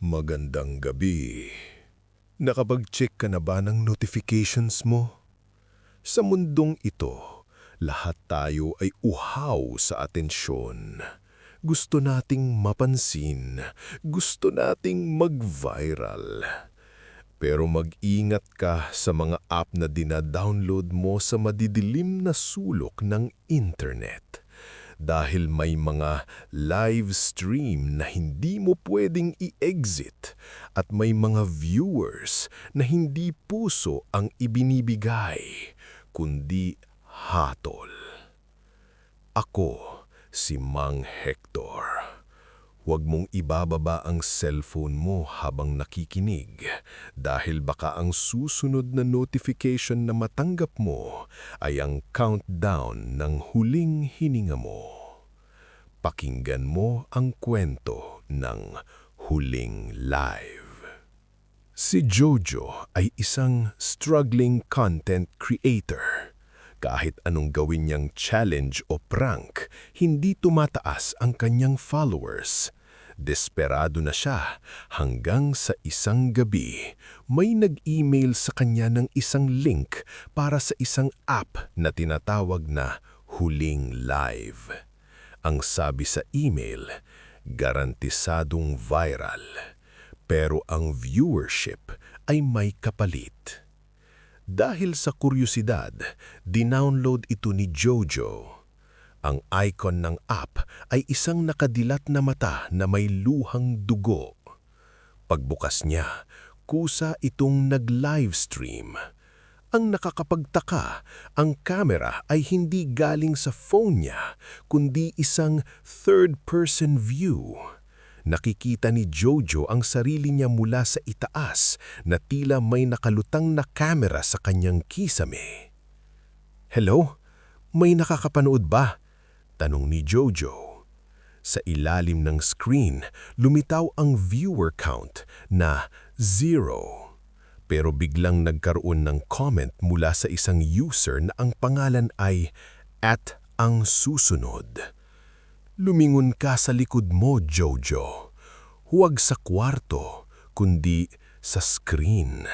Magandang gabi. Nakapag-check ka na ba ng notifications mo? Sa mundong ito, lahat tayo ay uhaw sa atensyon. Gusto nating mapansin, gusto nating mag-viral. Pero mag-ingat ka sa mga app na dina-download mo sa madidilim na sulok ng internet. Dahil may mga live stream na hindi mo pwedeng i-exit at may mga viewers na hindi puso ang ibinibigay, kundi hatol. Ako, si Mang Hector. Huwag mong ibababa ang cellphone mo habang nakikinig dahil baka ang susunod na notification na matanggap mo ay ang countdown ng huling hininga mo. Pakinggan mo ang kwento ng Huling Live. Si Jojo ay isang struggling content creator. Kahit anong gawin niyang challenge o prank, hindi tumataas ang kanyang followers. Desperado na siya hanggang sa isang gabi, may nag-email sa kanya ng isang link para sa isang app na tinatawag na Huling Live. Ang sabi sa email, garantisadong viral, pero ang viewership ay may kapalit. Dahil sa kuryosidad, dinownload ito ni Jojo. Ang icon ng app ay isang nakadilat na mata na may luhang dugo. Pagbukas niya, kusa itong nag-livestream. Ang nakakapagtaka, ang camera ay hindi galing sa phone niya, kundi isang third-person view. Nakikita ni Jojo ang sarili niya mula sa itaas na tila may nakalutang na kamera sa kanyang kisame. "Hello? May nakakapanood ba?" tanong ni Jojo. Sa ilalim ng screen, lumitaw ang viewer count na 0. Pero biglang nagkaroon ng comment mula sa isang user na ang pangalan ay @angsusunod. Lumingon ka sa likod mo, Jojo. Huwag sa kwarto, kundi sa screen.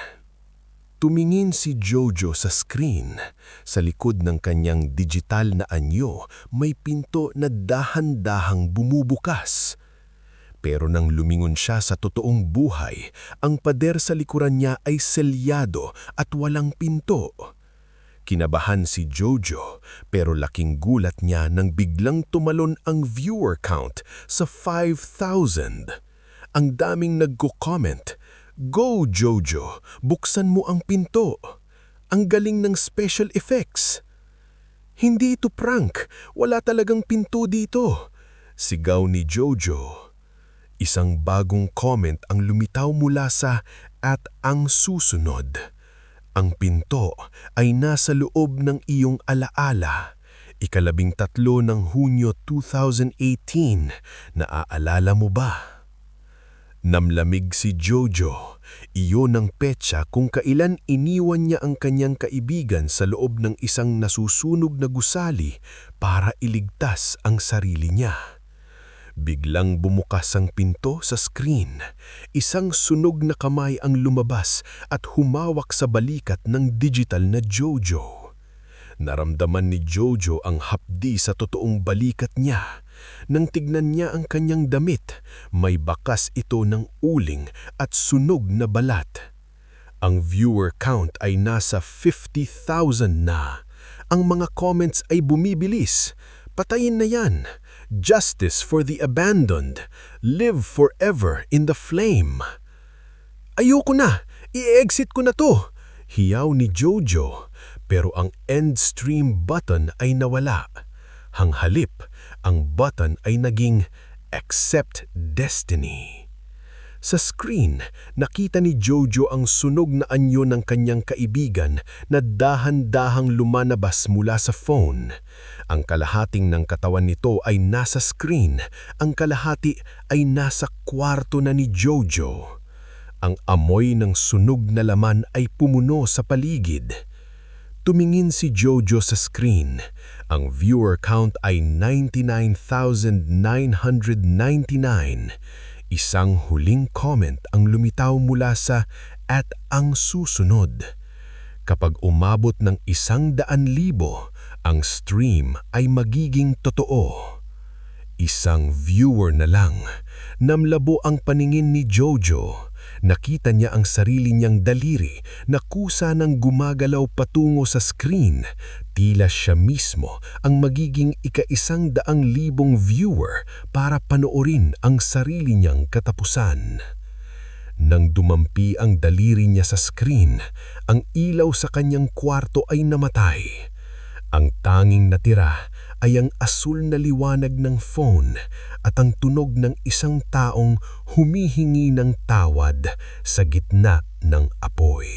Tumingin si Jojo sa screen. Sa likod ng kanyang digital na anyo, may pinto na dahan-dahang bumubukas. Pero nang lumingon siya sa totoong buhay, ang pader sa likuran niya ay selyado at walang pinto. Kinabahan si Jojo, pero laking gulat niya nang biglang tumalon ang viewer count sa 5,000. Ang daming nagko-comment, "Go Jojo, buksan mo ang pinto. Ang galing ng special effects." "Hindi ito prank, wala talagang pinto dito," sigaw ni Jojo. Isang bagong comment ang lumitaw mula sa @angsusunod. "Ang pinto ay nasa loob ng iyong alaala. 13 ng Hunyo 2018, naaalala mo ba?" Namlamig si Jojo. Iyon ang petsa kung kailan iniwan niya ang kanyang kaibigan sa loob ng isang nasusunog na gusali para iligtas ang sarili niya. Biglang bumukas ang pinto sa screen. Isang sunog na kamay ang lumabas at humawak sa balikat ng digital na Jojo. Naramdaman ni Jojo ang hapdi sa totoong balikat niya. Nang tignan niya ang kanyang damit, may bakas ito ng uling at sunog na balat. Ang viewer count ay nasa 50,000 na. Ang mga comments ay bumibilis. "Patayin na yan! Justice for the abandoned! Live forever in the flame!" "Ayoko na! I-exit ko na to!" hiyaw ni Jojo. Pero ang end stream button ay nawala. Hanghalip, ang button ay naging Accept Destiny. Sa screen, nakita ni Jojo ang sunog na anyo ng kanyang kaibigan na dahan-dahang lumanabas mula sa phone. Ang kalahating ng katawan nito ay nasa screen, ang kalahati ay nasa kwarto na ni Jojo. Ang amoy ng sunog na laman ay pumuno sa paligid. Tumingin si Jojo sa screen. Ang viewer count ay 99,999. Isang huling comment ang lumitaw mula sa "at ang susunod." Kapag umabot ng 100,000, ang stream ay magiging totoo. Isang viewer na lang. Namlabo ang paningin ni Jojo. Nakita niya ang sarili niyang daliri na kusa ng gumagalaw patungo sa screen. Tila siya mismo ang magiging 100,000 viewer para panoorin ang sarili niyang katapusan. Nang dumampi ang daliri niya sa screen, ang ilaw sa kanyang kwarto ay namatay. Ang tanging natira ay ang asul na liwanag ng phone at ang tunog ng isang taong humihingi ng tawad sa gitna ng apoy.